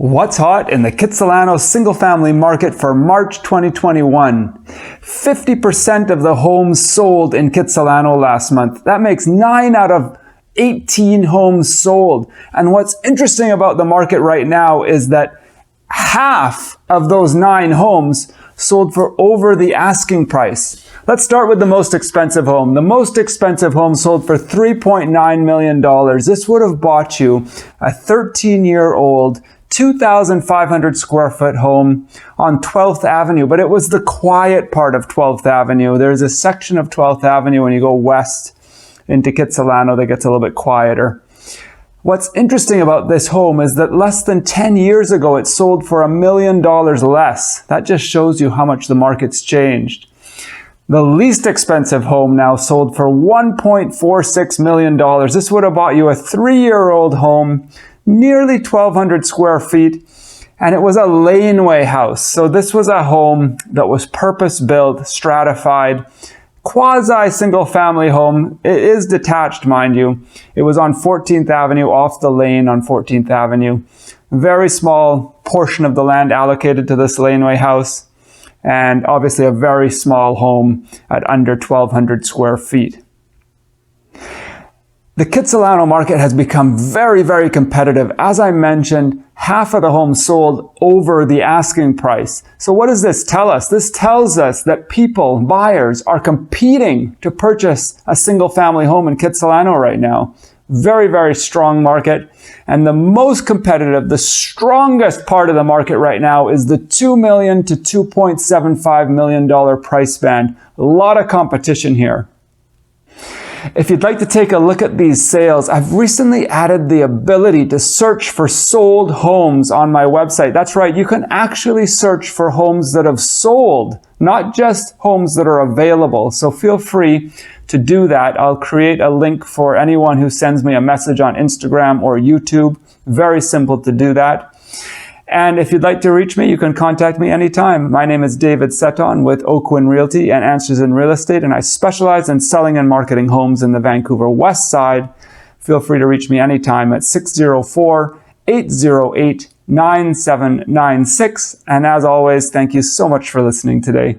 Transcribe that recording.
What's hot in the Kitsilano single-family market for March 2021? 50% of the homes sold in Kitsilano last month. That makes 9 out of 18 homes sold. And what's interesting about the market right now is that half of those 9 homes sold for over the asking price. Let's start with the most expensive home. The most expensive home sold for $3.9 million. This would have bought you a 13-year-old 2,500 square foot home on 12th Avenue, but it was the quiet part of 12th Avenue. There's a section of 12th Avenue when you go west into Kitsilano that gets a little bit quieter. What's interesting about this home is that less than 10 years ago, it sold for $1 million less. That just shows you how much the market's changed. The least expensive home now sold for $1.46 million. This would have bought you a 3-year-old home, nearly 1,200 square feet, and it was a laneway house. So this was a home that was purpose-built, stratified, quasi-single family home. It is detached, mind you. It was on 14th Avenue, off the lane on 14th Avenue. Very small portion of the land allocated to this laneway house, and obviously a very small home at under 1,200 square feet. The Kitsilano market has become very, very competitive. As I mentioned, half of the homes sold over the asking price. So what does this tell us? This tells us that people, buyers, are competing to purchase a single family home in Kitsilano right now. Very, very strong market. And the most competitive, the strongest part of the market right now is the $2 million to $2.75 million price band. A lot of competition here. If you'd like to take a look at these sales, I've recently added the ability to search for sold homes on my website. That's right, you can actually search for homes that have sold, not just homes that are available. So feel free to do that. I'll create a link for anyone who sends me a message on Instagram or YouTube. Very simple to do that. And if you'd like to reach me, you can contact me anytime. My name is David Seton with Oakwyn Realty and Answers in Real Estate, and I specialize in selling and marketing homes in the Vancouver West Side. Feel free to reach me anytime at 604-808-9796. And as always, thank you so much for listening today.